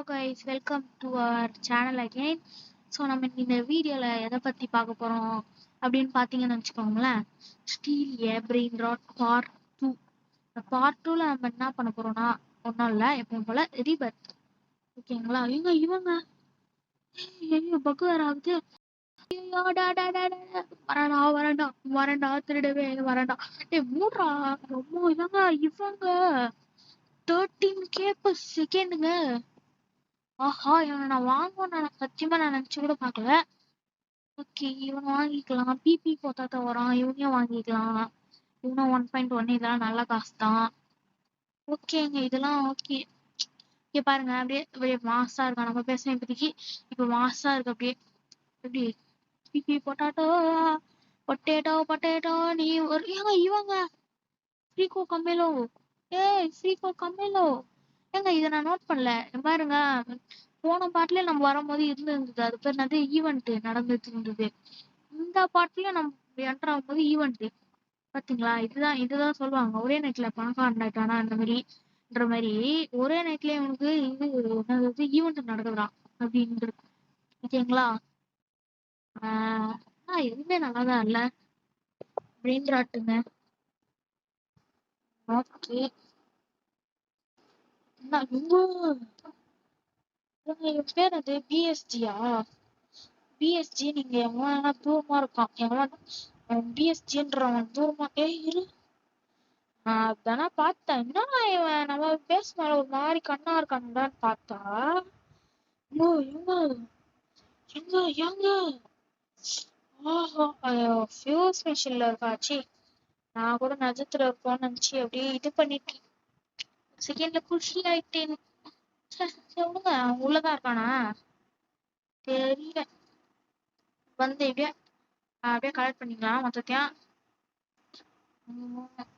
guys, welcome to our channel again. So நம்ம இந்த வீடியோவில் எதை பற்றி பார்க்க போகிறோம் அப்படின்னு பார்த்தீங்கன்னு வச்சுக்கோங்களேன். ஸ்டீல் ஏ பிரெயின் ராட் பார்ட் 2. இந்த பார்ட் 2ல நம்ம என்ன பண்ண போகிறோம்னா ஒன்றும் இல்லை, எப்பவும் போல் ரீபர்த். ஓகேங்களா? இவங்க ஐயோ பக்கு வேற ஆகுது. வரண்டா திருடவே வரண்டா. மூடுறா ரொம்ப இவங்க 13K per செகண்டுங்க. ஆஹா, இவனை நான் வாங்குவேன் சத்தியமா நான் நினைச்சு கூட பார்க்கல. ஓகே, இவனை வாங்கிக்கலாம். பிபி போத்தாத்த வரான், இவனையும் வாங்கிக்கலாம். இவனும் 1.1. இதெல்லாம் நல்ல காசு தான். ஓகேங்க, இதெல்லாம் ஓகே. இங்க பாருங்க, அப்படியே மாசா இருக்கான். நம்ம பேசுன இப்போதைக்கு இப்ப மாசா இருக்கு. அப்படியே எப்படி பிபி பொட்டேட்டோ நீ ஒரு இவங்க ஃப்ரீகோ கம்மேலோ. ஃப்ரீகோ கம்மேலோ. இதை நான் நோட் பண்ணல. பாருங்க, போன பாட்டுல நம்ம வரும்போது இருந்தது, அது பேர் என்னது, ஈவெண்ட் நடந்துட்டு இருந்தது. இந்த பாட்டுலயும் நம்ம என்டர் ஆகும்போது ஈவெண்ட். பாத்தீங்களா? இதுதான் சொல்லுவாங்க, ஒரே நைட்ல பணக்காரன் ஆயிட்டானா அந்த மாதிரின்ற மாதிரி. ஒரே நைட்ல இவனுக்கு என்னது ஈவெண்ட் நடக்குறான் அப்படின்றது. ஓகேங்களா? எதுவுமே நல்லாதான் இல்ல அப்படின்றாட்டுங்க. ஓகே, என் பேர் அது பிஎஸ்ஜியா? பிஎஸ்ஜி. நீங்க எவனா தூரமா இருக்கான், எவன் பிஎஸ்ஜின்றவன் தூரமா. இரு, நான் அதானே பார்த்தேன். என்னன்னா இவன் நம்ம பேஸ் மேல ஒரு மாதிரி கண்ணா இருக்கான்டான்னு பார்த்தா, எங்க ஃபியூஸ் மிஷின்ல இருக்காச்சு. நான் கூட நட்சத்திரம் இருப்போம்னு நினைச்சு அப்படியே இது பண்ணிட்டு செகண்ட்ல குஷி ஆயிட்டேன். சொல்லுங்க, உள்ளதான் இருக்கானா தெரியல. வந்து அப்படியே கலெக்ட் பண்ணிக்கலாம் மொத்தத்தையும்.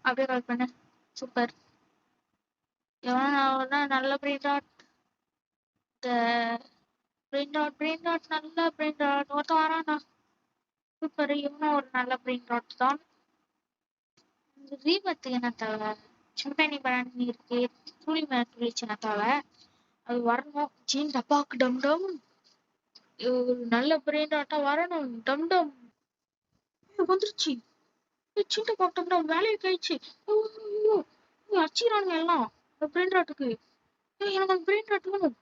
அப்படியே கலெக்ட் பண்ண சூப்பர். எவனா நல்ல பிரெயின் ராட், நல்ல பிரெயின் ராட் ஒருத்தன் வரானா. சூப்பர், இவனும் ஒரு நல்ல பிரெயின் ராட் தான். ரீபத்துக்கு என்ன தேவை? சிம்பனி பிராணி இருக்கு, துளி மேல துளிச்சு என்ன தேவை? அது வரணும். ஜீன் டப்பாக்கு டம் டம். நல்ல பிரெயின் ராட்டா வரணும். டம் டம் வந்துருச்சு. சின்ன பாட்டம் டம் வேலையை கழிச்சு அச்சிரானுங்க எல்லாம் பிரெயின் ராட்டுக்கு. எனக்கு அந்த பிரெயின் ராட் வேணும்.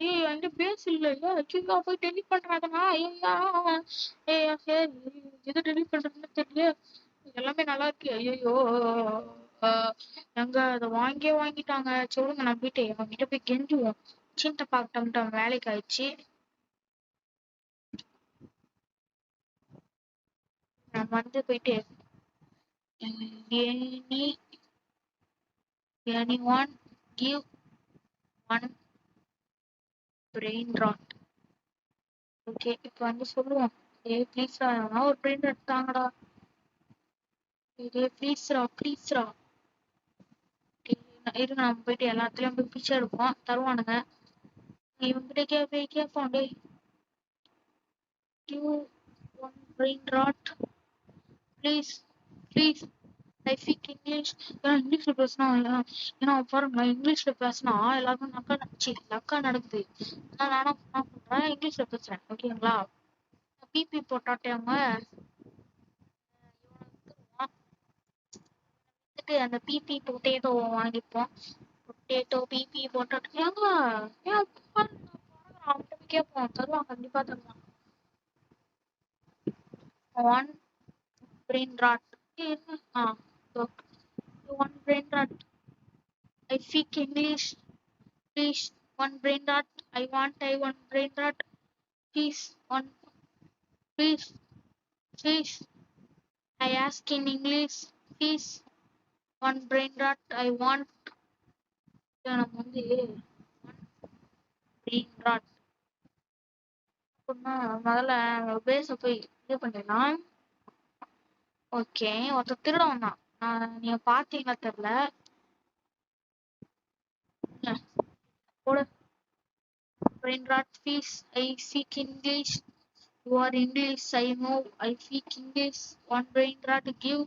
என்கிட்ட பேஸ் இல்லையா? கீழே போய் டெலிட் பண்றாங்கண்ணா. சரி, எது டெலிட் பண்றதுன்னு தெரியல. எல்லாமே நல்லா இருக்கு. ஐயோ, எங்க அதை வாங்கிட்டாங்க. சொல்லுங்க, நான் போயிட்டு அவங்ககிட்ட போய் கெஞ்சுவோம். சின்ன பாட்டம் வேலைக்கு ஆயிடுச்சு. நம்ம வந்து போயிட்டு anyone give one brain rot. Okay, இப்ப வந்து சொல்லுவோம். ப்ளீஸ்ரா, ஒரு பிரெயின் ராட் தாங்கடா. ப்ளீஸ்ரா. இரு, நம்ம போயிட்டு எல்லாத்துலயும் போய் பிச்சை எடுப்போம், தருவானுங்க. இவங்கிட்ட போய் கேட்போம். டே, give one brain rot please. I speak English. ஏன்னா இங்கிலீஷ்ல பேசினா, ஏன்னா பாருங்க, இங்கிலீஷ்ல பேசினா எல்லாருக்கும் லக்கா நடக்குது. நானும் என்ன பண்றேன், இங்கிலீஷ்ல பேசுறேன். ஓகேங்களா? பிபி போட்டாட்டேங்க அந்த பிபி பொட்டேட்டோ வாங்கிப்போம். பொட்டேட்டோ பிபி போட்டாட்டு ஏன் அவன்கிட்ட கேட்போம், தருவான், கண்டிப்பா தருவான். One brain rot. One brain rot. I speak English. Please, one brain rot. I want one brain rot. Please, please. I ask in English. Please, one brain rot. I want. நம்ம வந்து brain rot. முதல்ல பேச போய் இது பண்ணிடலாம். Okay, ஒருத்தர் திருடம் தான். நீங்க பாத்தீங்களா தெரியல. Brain rot, please. I speak English. You are English. I know. I speak English. One brain rot give.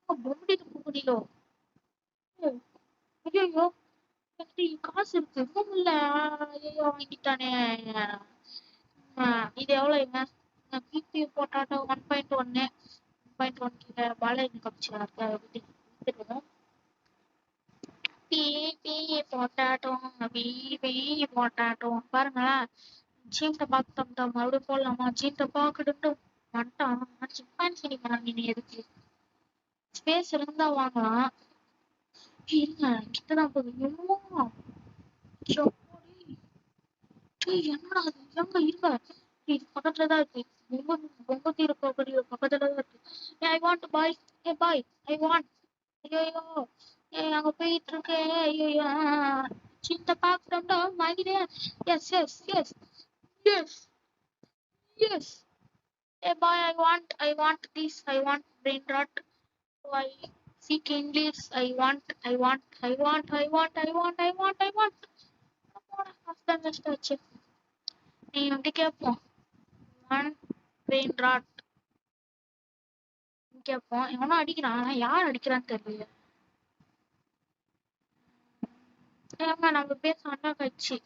பொம்படி போகுதிலோ. ஐயோ, காசு இருக்கு இல்ல. ஐயோ வாங்கிட்டானே. இது எவ்வளவுங்க? பிபி போட்டாட்டோ 1.1 1.1 பாலை கமிச்சு போட்டாட்டம் போட்டாட்டம் பாருங்களேன். சீட்டை பார்த்துட்டோம் மறுபடியும் போடலாமா? சீட்டை பார்க்கட்டு வந்துட்டான். சிம்பான்சி நீ எதுக்கு ஸ்பேஸ் இருந்தா வாங்கலாம். இருங்க கிட்டதான் போகுது. என்னடா அது எங்க இருங்க. இது பக்கத்துலதான் இருக்கு. பொங்க தீர பக்கத்துலதான் இருக்கு. I want boy. ஏ பாய் ஐ வாண்ட். ஐயோ அங்க போயிட்டு இருக்கேன். ஐயோ சின்ன பாக்குறோம்டா வாங்கினேன். Yes yes yes yes yes. ஏ boy I want this. I want brain rot. I speak English. I want. Husband வச்சு நீ எப்படி கேட்போம். ஒன் பிரெயின் ராட் கேட்போம். எவனோ அடிக்கிறான். ஆனா யார் அடிக்கிறான்னு தெரியல. ஏங்க நம்ம பேச அண்ணா கட்சி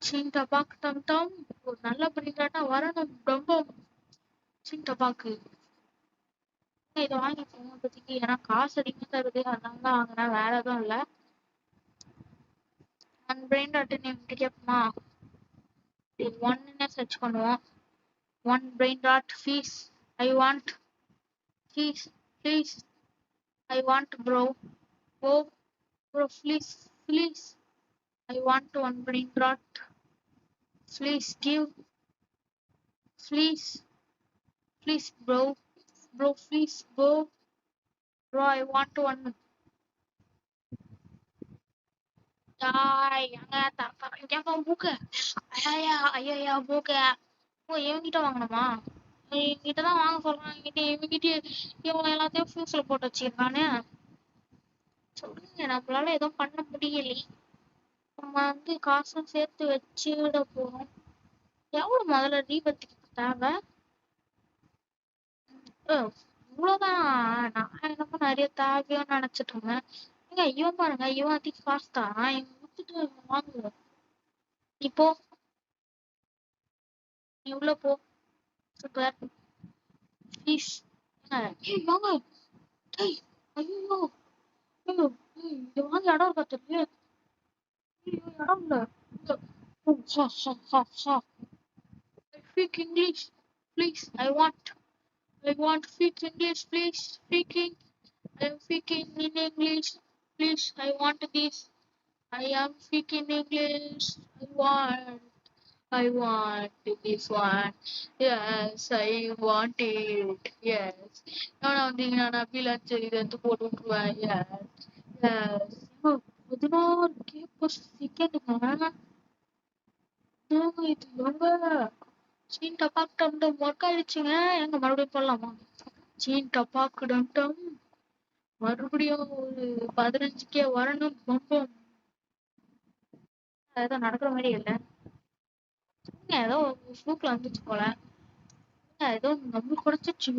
சீன் டபாக்கு டம் டம். ஒரு நல்ல பிரிண்டாட்டா வரணும். ரொம்ப சீன் டபாக்கு இதை வாங்கி போவோம் இப்போதைக்கு. ஏன்னா காசு அதிகமா தருது, அதனால தான் வாங்கினேன். வேற எதுவும் இல்லை. ஒன் பிரெயின் ராட் நீ எப்படி கேட்போமா? ஒன்னு சர்ச் பண்ணுவோம். One brain rot fees. I want fees please. I want bro. Oh bro please. I want one brain rot. Please give. Please bro. Please go. Bro I want one. இங்க மூக்க. ஐயா மூக்க. ஓ இவங்கிட்ட வாங்கணுமா? இவங்கிட்டதான் வாங்க சொல்றான். இவங்கிட்ட இவங்க எல்லாத்தையும் ஃபியூஸ்ல போட்டு வச்சிருக்கானே. சொல்லுங்க நம்மளால எதுவும் பண்ண முடியலை. நம்ம வந்து காசும் சேர்த்து வச்சுட போறோம். எவ்வளவு முதல்ல ரீபத்துக்கு தேவை? இவ்வளவுதான். நான் என்னமோ நிறைய தேவையோன்னு நினைச்சிட்டு இருந்தேன். ஏங்க இவன் பாருங்க, இவன் அதிக காசு தான். இவன் விட்டுட்டு வாங்குவோம். இப்போ நீ உள்ள போ. Super please. வாங்க. ஐயோ இது வாங்கி இடம் இருக்கா தெரியல. இடம் இல்ல. Speak English, please. I want speak English, please. Speaking. I am speaking in English, please. I want this. I am speaking English. I want this one. Yes, I want it. Yes. நான் வந்தீங்கன்னா நான் பிளாச்சு இதை எடுத்து போட்டு விட்டுருவேன். Yes. 16 கேப்பர் செகண்டுங்க. இது எங்க scene டப்பாக் டம் டம் ஒர்க் ஆயிடுச்சுங்க. எங்க மறுபடியும் போடலாமா? சீன் டப்பாக்கு டம் டம் மறுபடியும் ஒரு 15K வரணும். பம்பம் ஏதோ நடக்கிற மாதிரி இல்லை. ஏதோ ஃப்ளூக்ல வந்துச்சு போல. ஏதோ நம்மளுக்கு கிடைச்சிச்சு.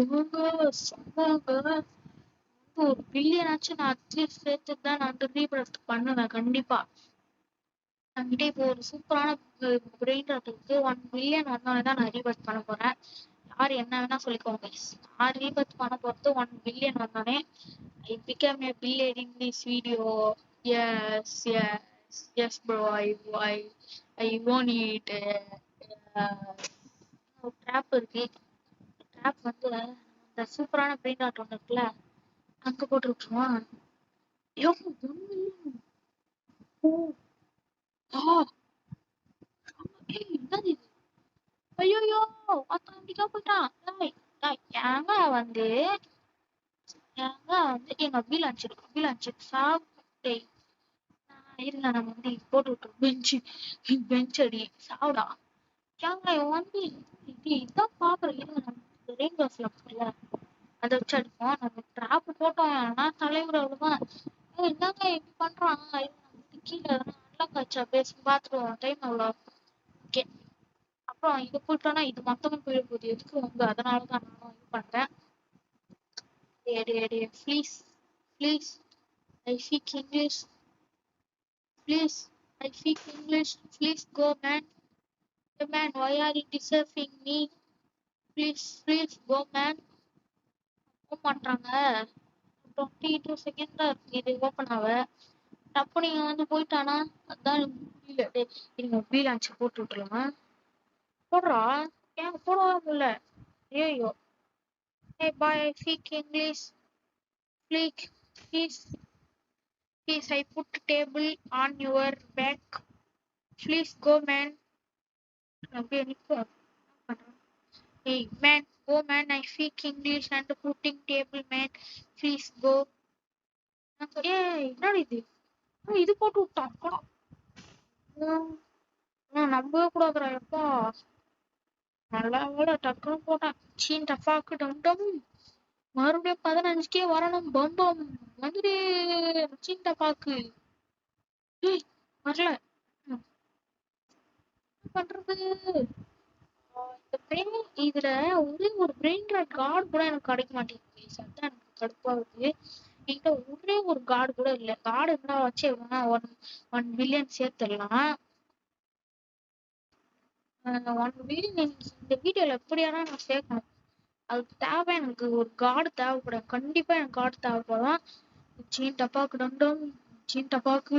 ஒரு பில்லியனாச்சும் நான் அட்லீஸ்ட் சேர்த்துட்டு தான் நான் வந்து ரீப்ரஸ்ட் பண்ணுவேன் கண்டிப்பா. என்கிட்ட இப்போ ஒரு சூப்பரான பிரெயின் ராட் இருக்கு. 1 பில்லியன் வந்தோடனே தான் நான் ரீபர்த் பண்ண போறேன். யார் என்ன வேணா சொல்லிக்கோங்க. நான் ரீபர்த் பண்ண போறது 1 பில்லியன் வந்தோடனே. I became a billionaire in this video. Yes bro. I won it. ஒரு ட்ராப் இருக்கு. ட்ராப் வந்து இந்த சூப்பரான பிரெயின் ராட் ஒன்று இருக்குல்ல, அங்க போட்டு விட்டுருவான். என்னது இது? ஐயோ ஆட்டோமேட்டிக்கா போயிட்டான். ஏங்க வந்து எங்க வீலாச்சு சாப்பிட்டே இருங்க. நம்ம வந்து போட்டு விட்டுரும். பெஞ்ச் அடி சாப்பிடா. ஏங்க இவன் வந்து இதான் பாக்குறேன். இருங்க நம்ம ரெயின் கிளாஸ்ல இருக்குல்ல, அதை வச்சு அடிப்போம். நம்ம டிராப் போட்டோம். ஆனா தலைவர் அவ்வளவுதான். என்னங்க இப்படி பண்றான்? கீழே நல்லா காய்ச்சா பேசி பாத்துருவோம். டைம் அவ்வளோ. ஓகே. அப்புறம் இது போட்டோம்னா இது மொத்தமும் போயிட போகுது. எதுக்கு வந்து அதனாலதான் நானும் இது பண்றேன். Please, please, I speak English. Please, I speak English. Please go, man. Hey, man, why are you disturbing me? Please go, man. போக மாட்டாங்க. 22 செகண்ட் தான் இருக்கு இது ஓப்பன் ஆக. அப்ப நீங்க வந்து போயிட்டானா அதான் எனக்கு புரியல. டேய், இருங்க ஃப்ரீலான்ஸ் போட்டு விட்டுருலாம். போடுறா. ஏன் போடவே முடியல. ஐயோ. Hey, boy, I speak English. Please, please, I put table on your back. Please go, man. அப்படியே நிக்கும். Hey, man, go, man. I speak English and putting table, man. Please go. ஏய், என்னடா இது? இது போட்டு விட்டான். போடா. நம்பவே கூடாதுடா எப்பா. நல்லா வேலை டக்குன்னு போட்டேன். சீன் டஃபாக்கு டம் டம். மறுபடியும் 15K வரணும். பம்பம் வந்துடு. சீன் டஃபாக்கு. ஏய், வரல. என்ன பண்றது? இந்த பிரெயின் இதுல ஒரே ஒரு பிரெயின் ராட் கார்டு கூட எனக்கு கிடைக்க மாட்டேங்குது. சத்தான் எனக்கு கடுப்பாகுது. என்கிட்ட ஒரே ஒரு கார்டு கூட இல்ல. கார்டு இருந்தா வச்சு ஒன் பில்லியன் சேர்த்துடலாம். 1 பில்லியன் இந்த வீடியோல எப்படியானா நான் சேர்க்கணும். அதுக்கு தேவை எனக்கு ஒரு கார்டு தேவைப்படும். கண்டிப்பா எனக்கு கார்டு தேவைப்படும். சீன் டப்பாக்கு டண்டம். சீன் டப்பாக்கு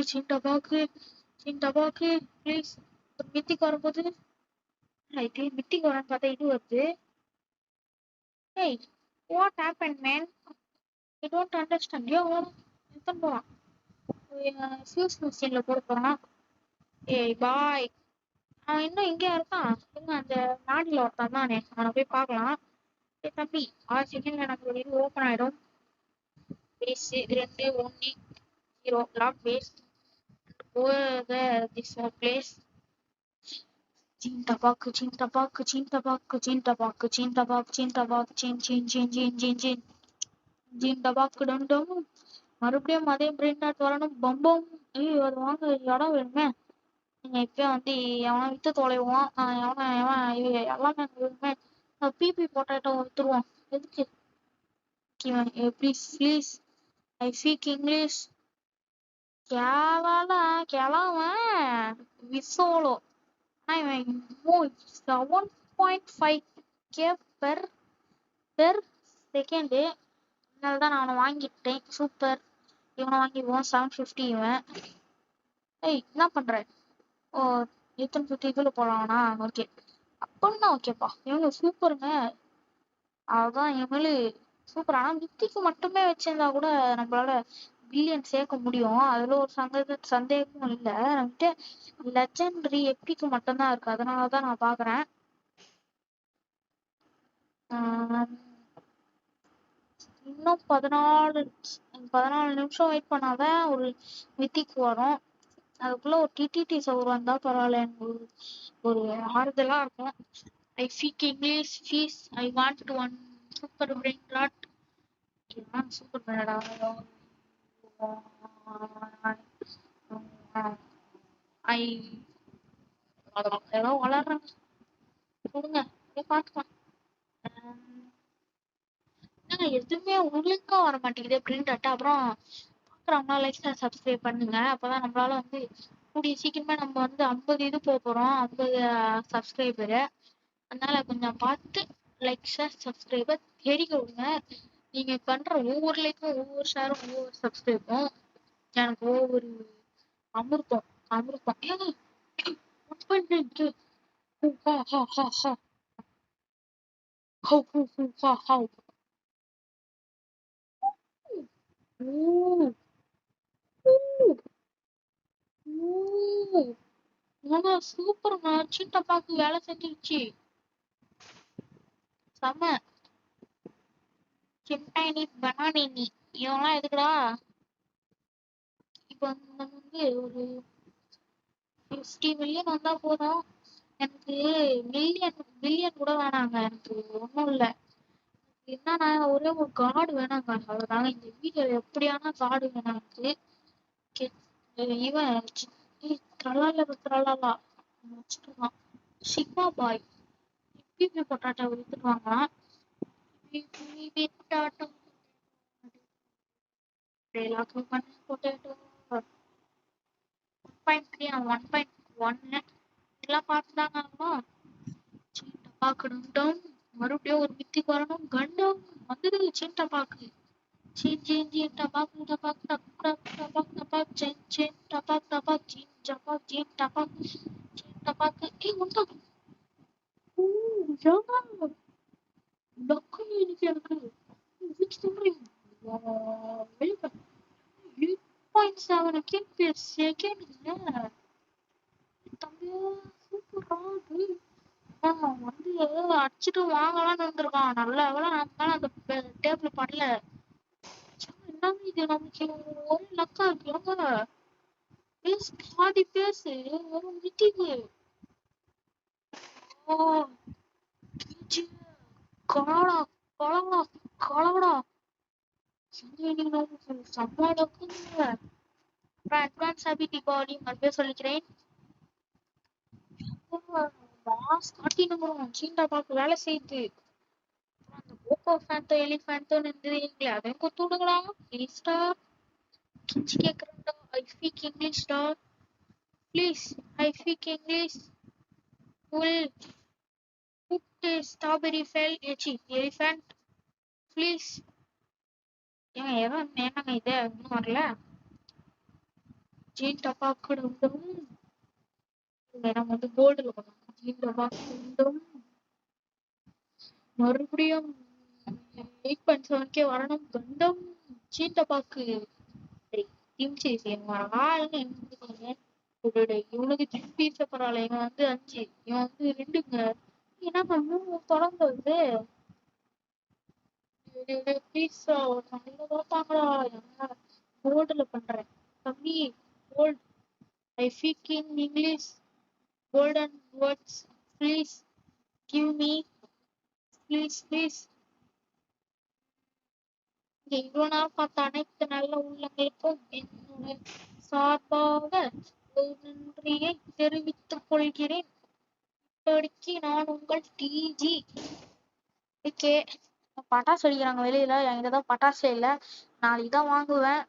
ப்ளீஸ். ஒரு மித்திக்கு வரும்போது இது மித்திக்கு வரன்னு பார்த்தா இது வருது. ஏய், what happen man? I don't understand. எத்தனை போவான் ஃபியூஸ் மிஷின்ல போட போறான். ஏய் பாய், அவன் இன்னும் இங்கேயா இருக்கான்? இன்னும் அந்த நாட்டில் ஒருத்தான் தானே, அவனை போய் பார்க்கலாம். ஏய் தம்பி, 6 செகண்ட்ல எனக்கு ஒரு இது ஓப்பன் ஆயிடும். Face 2 1 0 lock face this place. சீன் டபாக்கு டண்டம். மறுபடியும் அதே பிரெயின் ராட் வரணும். பம்பம். ஐயோ, அது வாங்க இடம் வேணுமே. நீங்க இப்பயே வந்து எவனா வித்து தொலைவான். எவன் எல்லாமே வேணுமே. பிபி பொட்டேட்டோ வித்துருவான். எதுக்கு? Please I speak English. கிளவ விசோலோ. ஆனா இவன் 7.5K பெர் செகண்ட். அதனாலதான் நான் அவனை வாங்கிட்டேன். சூப்பர். இவனை வாங்கிடுவோம். 750 இவன். ஏய், என்ன பண்ற? ஓ, 850 இதுல போலாம்னா ஓகே. அப்படின்னா ஓகேப்பா. இவங்க சூப்பருங்க. அதுதான் இவங்களு சூப்பர். ஆனா மித்திக்கு மட்டுமே வச்சிருந்தா கூட நம்மளால பில்லியன் சேர்க்க முடியும். அதுல ஒரு சந்தேகமும் இல்ல. நம்மகிட்ட லெஜெண்டரி எப்பிக்கு மட்டும்தான் இருக்கு. அதனாலதான் நான் பாக்குறேன். இன்னும் 14 நிமிஷம் வெயிட் பண்ணாதான் ஒரு மித்திக்கு வரும். அதுக்குள்ள ஒரு டிடிடி சவர் வந்தா பரவாயில்ல. எனக்கு ஒரு ஆறுதலா இருக்கும். I speak English. Please I want one super brain rot. Super பிரெயின்டா. ஐ ஏதோ வளர்றேன். கொடுங்க, பாத்துக்கலாம். எதுவுமே ஒழுங்கா வர மாட்டேங்குது பிரிண்ட் அட்டா. அப்புறம் பாக்குறவங்களா லைக் சப்ஸ்கிரைப் பண்ணுங்க. அப்பதான் நம்மளால வந்து கூடிய சீக்கிரமா நம்ம வந்து 50 இது போறோம். 50 சப்ஸ்கிரைபரு. அதனால கொஞ்சம் பார்த்து லைக் ஷேர் சப்ஸ்கிரைபர் தெரிவிக்க விடுங்க. நீங்க பண்ற ஒவ்வொரு லைக்கும், ஒவ்வொரு ஷேரும், ஒவ்வொரு சப்ஸ்கிரைபும் எனக்கு ஒவ்வொரு அமிர்தம். ஏங்க, சூப்பர். சின்ன பாக்கு வேலை செஞ்சிருச்சு. செம. சிம்டைனி பனானி இவெல்லாம் எதுக்குடா? இப்ப நம்ம வந்து ஒரு 50 மில்லியன் வந்தா போதும். எனக்கு பில்லியன் கூட வேணாங்க. எனக்கு ஒண்ணும் இல்ல. என்னன்னா ஒரே ஒரு கார்டு வேணாங்க. அதனால இந்த வீடியோல எப்படியான கார்டு வேணாம் எனக்கு. இவன் ட்ரலாலா வச்சுக்கலாம். சிக்மா பாய் பிபி பொட்டாட்டோ வித்துட்டு வாங்கலாம். டைலாக் பண்ண பொட்டேட்டோ 1.3 1.1 இதெல்லாம் பார்த்துதாங்க அம்மா சீன் டபாக்கணும் மறுபடியும் ஒரு மித்திக்கு வரணும் கண்டம் வந்துடுது சீன் டபாக்கு சீன் சீன் சீன் டபாக்கு டபாக் டப் டப் டபாக் டபாக் சீன் சீன் டபாக் டபாக் சீன் டபாக் சீன் டபாக் சீன் டபாக்கு உண்டா ஏங்க டக்கு எனக்கு இதுக்கு சொல்றீங்க வெளிப்ப 8.7 kbps செகண்ட்ங்க தம்பியா சூப்பரா வந்து அடிச்சுட்டு வாங்கலாம்னு வந்திருக்கான் நல்ல வேலை நம்மளால அந்த டேபிள் பண்ணல என்னங்க இது நமக்கு ஒரு லக்கா இருக்கு பேசு பாதி பேசு ஒரு மித்திக்கு ஓ கலவடா கலவடா கலவடா செம்ம லக்குங்க அப்புறம் அட்வான்ஸ் ஹாப்பி தீபாவளி மறுபடியும் சொல்லிக்கிறேன் மாஸ் காட்டினுங்கிறோம் சீண்டா பாக்கு வேலை செய்யுது அந்த ஓப்போ ஃபேன்டோ எலிஃபேன்டோ இருந்தது அதையும் கொத்து விடுங்களா ப்ளீஸ்டா கிஞ்சி கேக்குறேன்டா ஐ ஸ்பீக் இங்கிலீஷ்டா please I speak English will put strawberry ஃபெல் சி எலிஃபேன்ட் ப்ளீஸ் ஏங்க என்னங்க இது இன்னும் வரல ஜீன் டப்பாக்கு நம்ம வந்து போர்டுல பண்ணணும் ஜீன் டப்பாக்கு மறுபடியும் 8.7K வரணும் கண்டம் சீன் டப்பாக்கு டீம் சேஸ் இவனுக்கு பீஸ பரவாயில்ல இவன் வந்து 5 இவன் வந்து 2ங்க என்னங்க 3 தொடர்ந்து வருது பீஸா நல்ல பார்ப்பாங்களா போர்டுல பண்றேன் தம்பி bold I speak in English golden words please give me please please இவ்வளவு நாள் பார்த்த அனைத்து நல்ல உள்ளங்களுக்கும் என்னுடைய சார்பாக ஒரு நன்றியை தெரிவித்துக் கொள்கிறேன் இப்படிக்கு நான் உங்கள் டிஜி ஓகே பட்டாசு வெடிக்கிறாங்க வெளியில என்கிட்டதான் பட்டாசு இல்ல நாளைக்கு தான் வாங்குவேன்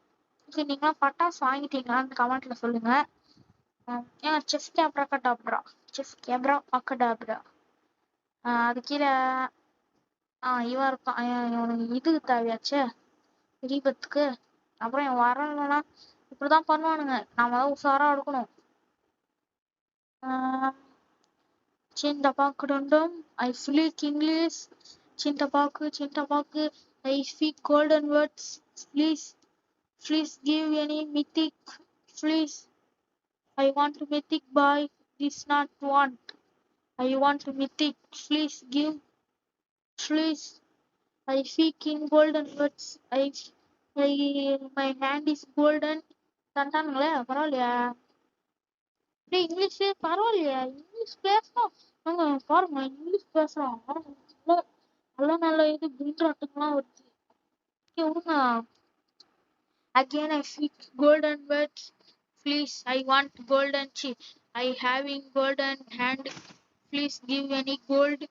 நீங்களாம் பட்டாசு வாங்கிட்டீங்களான்னு கமெண்ட்ல சொல்லுங்க ஏன் செஸ் கேப்ரா கட்டாப்ரா செஸ் கேப்ரா அக்கடாப்ரா அது கீழே இவன் இருக்கான் இவனுக்கு இது தேவையாச்சே தீபத்துக்கு அப்புறம் இவன் வரணும்னா இப்படிதான் பண்ணுவானுங்க நாம தான் உஷாரா இருக்கணும் சிந்தபாக்கு டொண்டம் ஐ ஸ்பீக் இங்கிலீஷ் சிந்தபாக்கு I speak golden words please give any மித்திக் ப்ளீஸ் ஐ வாண்ட் மித்திக் boy this not want I want மித்திக் please give please I speak in golden words my hand is golden தந்தானுங்களே பரவாயில்லையா English பரவாயில்லையா English பேசணும் பாருங்க English பேசுறோம் நல்ல நல்ல இது பிரிண்டாட்டுக்கெல்லாம் வருது விடுங்க again I speak golden words please I want golden chip I having golden hand please give any gold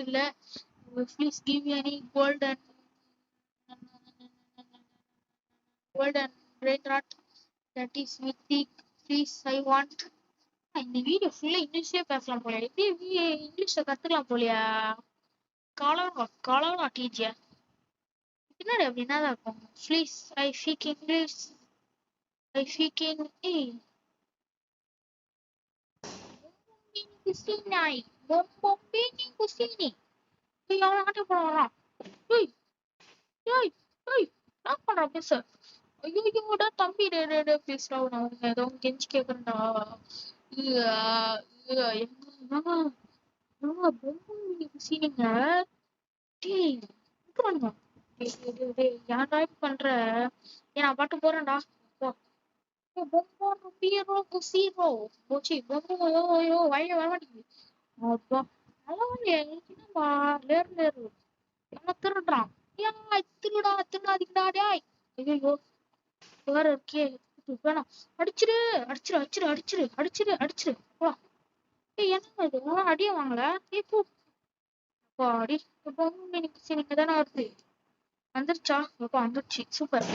இல்ல please give any golden brain rot that is mythic please I want இந்த video ஃபுல்லா இங்கிலீஷ்லயே பேசலாம் போல எப்படி இங்கிலீஷ்ல கத்துக்கலாம் போலியா காலவா டீச்சே பின்னாடி அப்படின்னா தான் இருக்கும் please I speak English I speak in குசினாய் பொம்பொம்பினி குசினி அவன் ஆட்டி போடுறான் ஏய் ஏய் ஏய் என்ன பண்ற பேச ஐயோட தம்பி பேசுறா நான் ஏதோ கெஞ்சி கேக்குறேன்டா சீனிங்க டேய் ஏன்டா பண்ற நான் பாட்டு போறேன்டா பொம்போ பீரோ குசீரோ போச்சு பொம்போ ஐயோ வயல வர மாட்டேங்குது அப்பா நல்லவழியா என்னப்பா லேரு என்ன திருடுறான் ஏன் திருடாதீங்கடா டேய் ஐயோ வேற இருக்கே வேணாம் அடிச்சிரு அடிச்சிரு அடிச்சிரு அடிச்சிரு அடிச்சிரு அடிச்சிரு வா என்ன இது அடிய வாங்கல இப்போ அடி இப்போ எனக்கு தானே வருது வந்துருச்சா இப்போ வந்துருச்சு சூப்பர்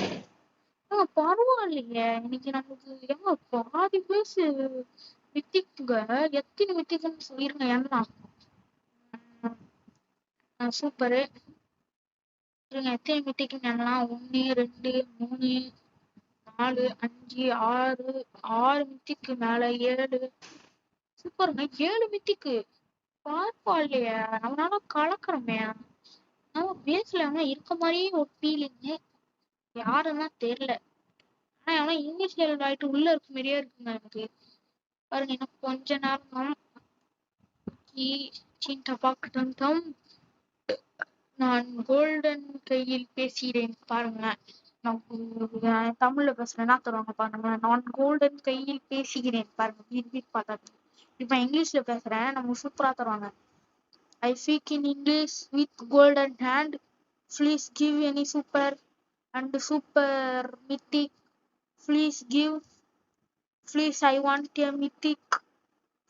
பரவாயில்லையே இன்னைக்கு நமக்கு ஏங்க பாதி பேசு மித்திக்குங்க. எத்தனை மித்திக்குன்னு சொல்லிருங்க ஏன்னா சூப்பரு. இருங்க எத்தனை மித்திக்குன்னு எண்ணலாம். 1 2 3 4 5 6 6 மித்திக்கு மேல 7. சூப்பருங்க 7 மித்திக்கு. பரவாயில்லையே நம்மளால கலக்குறோமே. நம்ம பேசல இருக்க மாதிரியே ஒரு ஃபீலிங்கு. யாருன்னா தெரியல. ஆனா ஆனா இங்கிலீஷ்ல ஆயிட்டு உள்ள இருக்க மாதிரியே இருக்குங்க எனக்கு. பாருங்க இன்னும் கொஞ்ச நேரம் தான். நான் கோல்டன் கையில் பேசுகிறேன் பாருங்க. நான் தமிழ்ல பேசுறேன்னா தருவாங்க பாருங்க. நான் கோல்டன் கையில் பேசுகிறேன் பாருங்க. வீட்டு பார்த்தாது. இப்ப இங்கிலீஷ்ல பேசுறேன் நம்ம சூப்பரா தருவாங்க. I speak in English with golden hand. Please give any super and super mythic. Please give. Please I want a mythic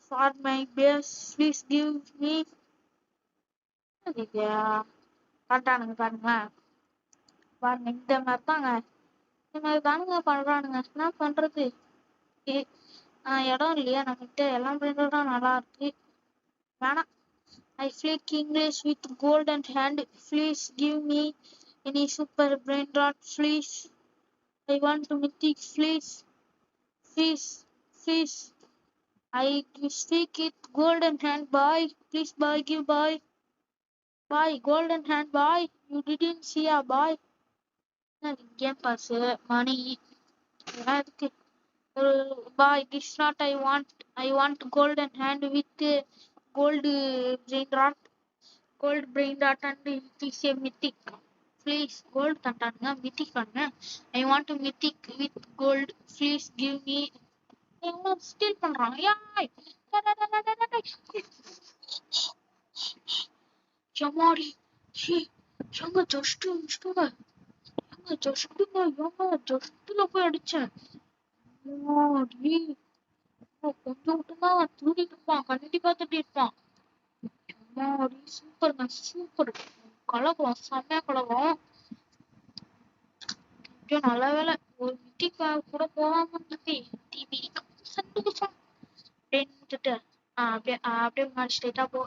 for my base. Please give me. காட்டானுங்க பாருங்க. பாருங்க இந்த மாதிரி தாங்க. இந்த மாதிரி தானுங்க பண்றானுங்க. என்ன பண்றது? இடம் இல்லையா நம்மகிட்ட. எல்லாம் பண்றதா நல்லா இருக்கு. வேணாம். I speak English with golden hand. Please give me any super brain rot. Please. I want to mythic. Please. Please. Please. I speak it golden hand. Bye. Please bye. Give bye. Bye. Golden hand. Bye. You didn't see a bye. Game pass. Money. இருக்கு. ஒரு bye. This not I want. I want golden hand with gold brain rot. Gold brain rot and it is a mythic. Please gold தந்தானுங்க mythic பண்ணுங்க. I want to mythic with gold. Please give me. என்ன steel பண்றாங்க. யாய் ஜமாடி she எங்க ஜஸ்ட்டுங்க எங்க ஜஸ்ட்டுங்க எங்க ஜஸ்ட்டுல போய் அடிச்சேன். கொஞ்சம் விட்டுனா தூக்கிட்டு இருப்பான். கண்டிப்பா தட்டி இருப்பான். சூப்பருங்க சூப்பர். கலகம் செம்மையா கலகம். நல்ல வேலை ஒரு மிட்டிக் கூட போகாம இருந்துச்சு. டிவி சந்தோஷம் அப்படின்னுட்டு அப்படியே முன்னாடி ஸ்ட்ரைட்டா போ.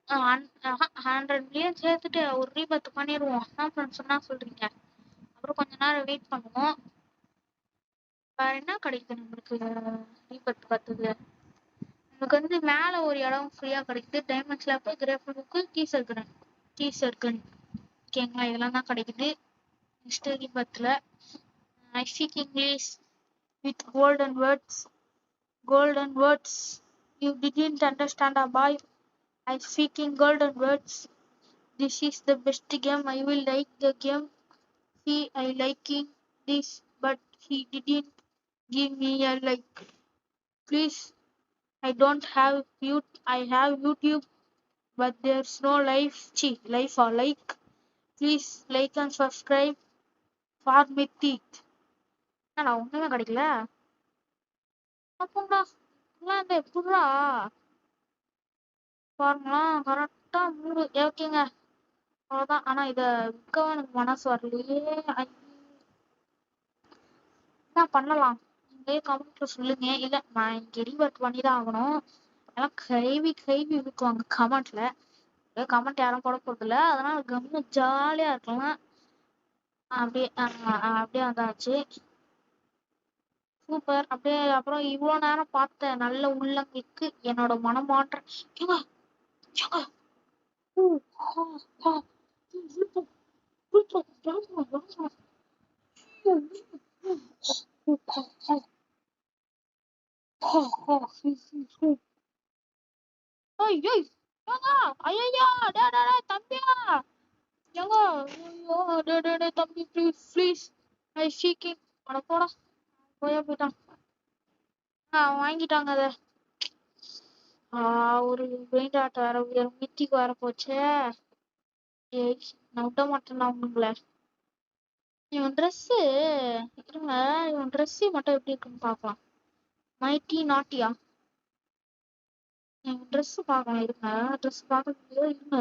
100 மில்லியன் சேர்த்துட்டு ஒரு ரீபத் பண்ணிடுவோம். என்ன சொன்னா சொல்றீங்க. அப்புறம் கொஞ்ச நேரம் வெயிட் பண்ணுவோம். வேற என்ன கிடைக்குது நம்மளுக்கு ரீபத் பார்த்தது. நமக்கு மேல ஒரு இடம் ஃப்ரீயா கிடைக்குது. டைமண்ட்ஸ்ல போய் கிரேஃபுல் புக்கு டீசர் கன் ஓகேங்களா. இதெல்லாம் தான் கிடைக்குது next ரீபத்ல. I speak English with golden words. Golden words. You didn't understand a boy. I speak in golden words. This is the best game. I will like the game. See, I liking this, but he didn't give me a like. Please, I don't have I have YouTube, but there's no life. Life or like. Please like and subscribe for mythic. என்னடா ஒண்ணுமே கிடைக்கல. அப்போடா இல்ல எப்படா பாருங்களா கரெக்டா 3. ஓகேங்க அவ்வளவுதான். ஆனா இத விற்கவும் எனக்கு மனசு வரலையே. என்ன பண்ணலாம் நீங்களே கமெண்ட்ல சொல்லுங்க. இல்ல நான் இங்க ரீவர்ட் பண்ணிதான் ஆகணும். எல்லாம் கைவி விற்குவாங்க கமெண்ட்ல. கமெண்ட் யாரும் போட போறது இல்ல. அதனால கம்முன்னு ஜாலியா இருக்கலாம். அப்படியே வந்தாச்சு. சூப்பர். அப்படியே அப்புறம் இவ்வளவு நேரம் பார்த்த நல்ல உள்ளங்களுக்கு என்னோட மனமாற்றம். தம்பியா தம்பி ப்ளீஸ் ஐ சீக்கிங். அட போடா போயிட்டான். வாங்கிட்டாங்க அத. ஒரு பெயிண்ட் ஆட்ட வேற மித்திக்கு வர போச்சே. நான் விட மாட்டேன் உங்களை. இவன் ட்ரெஸ்ஸு இருங்க. இவன் ட்ரெஸ்ஸு மட்டும் எப்படி இருக்குன்னு பார்க்கலாம். மைட்டி நாட்டியா இவன் ட்ரெஸ் பார்க்கலாம். இருங்க ட்ரெஸ் பார்க்க இருங்க.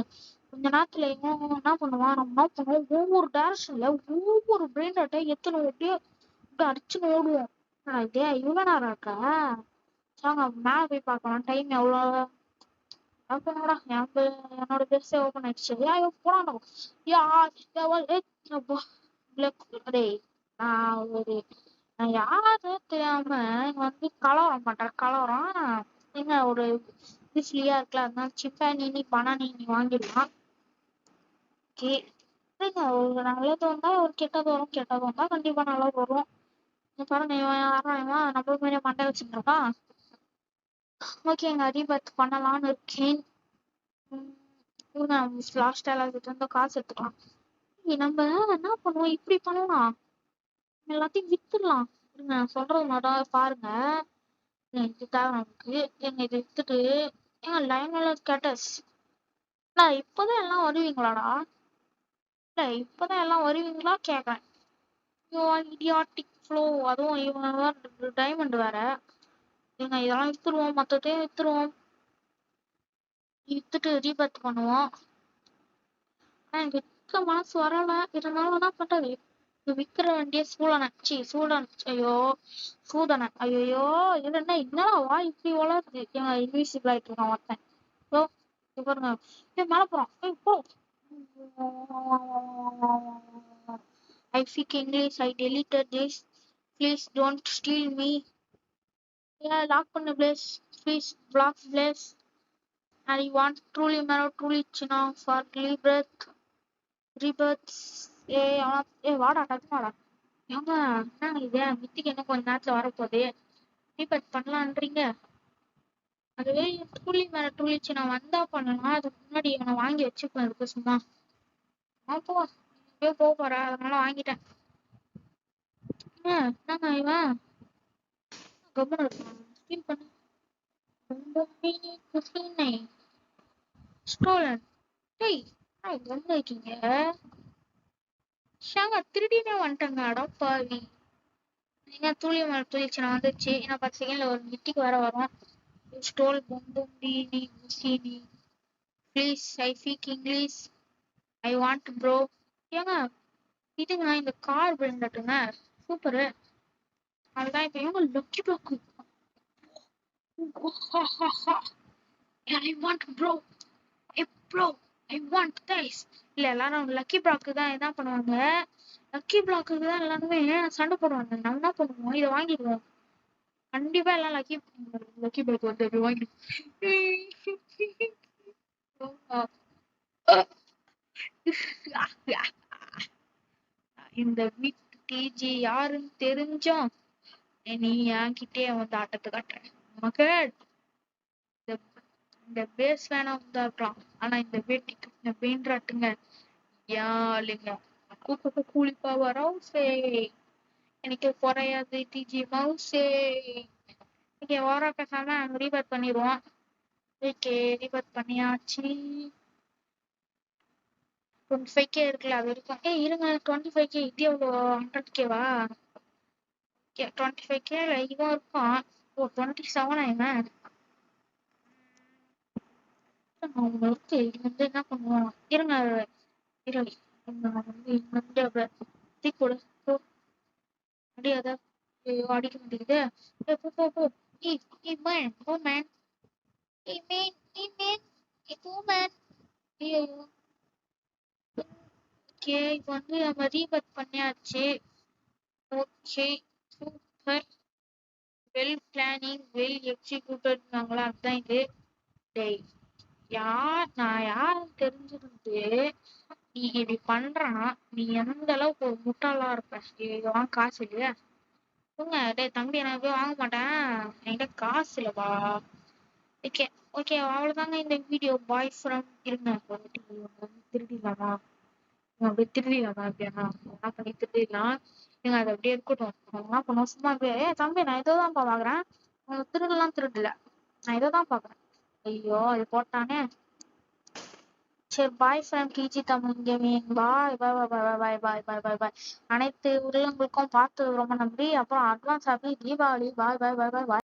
கொஞ்ச நேரத்துல இவன் என்ன பண்ணுவான், நம்ம என்ன பண்ணுவோம், ஒவ்வொரு டைரக்ஷன்ல ஒவ்வொரு பிரெயின் டாட்டை எத்தனை அப்படியே அப்படியே அடிச்சுன்னு ஓடுவோம். இதே இவ்வளவு நேரம் இருக்கா, சாங்க மேல போய் பார்க்கலாம் டைம் எவ்வளோ. அப்பனோட என்னோட பெருசே ஓபன் ஆயிடுச்சு. போனானோ யா டேய், நான் யாரு தெரியாம இங்க வந்து கலவரம் பண்றேன் கலவரம். நீங்க ஒரு இது ஃப்ரீயா இருக்கலாம், அதனால சிப்பானி பனானி நீ வாங்கிடலாம். ஓகே, ஒரு நல்லது வந்தா ஒரு கெட்டது வரும், கெட்டது வந்தா கண்டிப்பா நல்லது வரும். பாருங்க இவன் யாரா, இவன் நம்மள மாதிரியே மண்டை வச்சுட்டு இருக்கான். ஓகேங்க, ரீபர்த் பண்ணலாம்னு இருக்கேன். லாஸ்ட் கிட்ட இருந்து காசு எடுத்துக்கலாம். நம்ம என்ன பண்ணுவோம், இப்படி பண்ணலாம், எல்லாத்தையும் வித்துடலாம். நான் சொல்றது மட்டும் பாருங்க. இது தேவை நமக்கு. எங்க இதை வித்துட்டு ஏங்க லைன்ல கேட்டஸ், நான் இப்பதான் எல்லாம் வருவீங்களாடா, இல்ல இப்பதான் எல்லாம் வருவீங்களா கேக்குறேன். இடியாட்டிக் ஃப்ளோ, அதுவும் இவன் டைமண்ட் வேற. ஏங்க இதெல்லாம் வித்துருவோம், மொத்தத்தையும் வித்துருவோம். வித்துட்டு ரீபர்த் பண்ணுவோம். எனக்கு விற்க மனசு வரல, இருந்தாலும் என்ன பண்றது. விக்கிற வேண்டிய சூழன் ஐயோ சூதனன் ஐயோ. இது என்னடா வா இப்படி வளருது. எங்க இன்விசிபிள் ஆயிட்டு இருக்கான் ஒருத்தன். ஓ பாருங்க, மேல போறான். போ. I speak English. I deleted this. Please don't steal me. Yeah, lock பண்ணு please. Please block please. I want truly marrow, truly china for rebirth. வாடா டக்குமாடா. ஏங்க என்னங்க இது, மித்திக்கு என்ன கொஞ்ச நேரத்துல வரப்போகுது, ரீபர்த் பண்ணலான்றீங்க. அதுவே ட்ரூலி மேல ட்ரூலிச்சு நான் வந்தா பண்ணலாம், அதுக்கு முன்னாடி இவனை வாங்கி வச்சுப்பேன் இருக்கு சும்மா. போ எப்படியோ போக போற, அதனால வாங்கிட்டேன். என்னங்க இவன் கம்மன் இருக்கான், ஸ்டீல் பண்ணு. ஸ்டோலன். டேய் கம்மன் இருக்கீங்க, ஷாங்க திருடினே வந்துட்டேங்க அடப்பாவி. நீங்க துளி மேல துளிச்சு நான் வந்துச்சு, ஏன்னா 10 செகண்ட்ல ஒரு மித்திக்கு வேற வரும். ஸ்டோல் பொம்பும்பீனி முசினி. Please I speak English. I want bro. ஏங்க இதுங்க இந்த கார் பிராண்டுங்க சூப்பரு. அதுதான் இப்ப இவங்க lucky block. I want bro. Bro I want guys. இல்ல எல்லாரும் லக்கி பிளாக்கு தான் என்ன பண்ணுவாங்க, லக்கி பிளாக்கு தான் எல்லாருமே சண்டை போடுவாங்க. நம்ம என்ன பண்ணுவோம், இதை வாங்கிடுவோம். கண்டிப்பா எல்லாம் லக்கி லக்கி பிளாக் வந்து அப்படி வாங்கிடுவோம். இந்த வீட் டிஜி யாருன்னு தெரிஞ்சோம் நீ என்கிட்டே வந்து ஆட்டத்தை காட்டுறேன். உனக்கு இந்த பேஸ் வேணா வந்தா இருக்கலாம், ஆனா இந்த வேட்டிக்கு இந்த பெயின்றாட்டுங்க யாருங்க கூப்பிட்டு கூலிப்பா வரவுசே எனக்கு குறையாது டிஜி மவுசே. இங்க வாரா பேசாம ரீபர்த் பண்ணிடுவோம். ஓகே ரீபர்த் பண்ணியாச்சு. 25K இருக்குல்ல அது இருக்கும். இருங்க 25K இது எவ்வளோ, 100K-வா? 25K இவன் இருக்கும். 27 இவன். அவங்களுக்கு இது வந்து என்ன பண்ணுவோம், இருங்க இரவி வந்து தீ போடு போ. முடியாத அடிக்க மாட்டேங்குது. போ போ போ. மேன் போ மேன். மேன் போ மேன். ஐயோ ஓகே இப்போ வந்து நம்ம ரீபர்த் பண்ணியாச்சு. Okay super. Well planning well எக்ஸிக்யூட்டட்னாங்களா, அதுதான் இது. டேய் நான் யாரும் தெரிஞ்சிருந்து நீ இப்படி பண்றனா, நீ எந்த அளவுக்கு ஒரு முட்டாளா இருப்ப. இதெல்லாம் காசு இல்லையா உங்க. டேய் தம்பி நான் போய் வாங்க மாட்டேன், என்கிட்ட காசு இல்லப்பா. ஓகே ஓகே அவ்வளவுதாங்க இந்த வீடியோ. பாய் ஃப்ரம் இருங்க திருடிடலாமா, அப்படியே திருடிடலாமா, அப்படியா என்ன பண்ணி திருடிடலாம். நீங்க அதை அப்படியே இருக்கட்டும். என்ன பண்ணுவோம் சும்மா அப்படியே தம்பி நான் இதோதான் பாக்குறேன், திருடலாம் திருடல, நான் இதோதான் பாக்குறேன். ஐயோ இது போட்டானே. சரி bye from DG Tamil gaming. Bye bye bye bye bye bye bye bye bye. அனைத்து உள்ளங்களுக்கும் பார்த்தது ரொம்ப நன்றி. அப்புறம் advance happy Deepavali. Bye bye bye bye பாய்.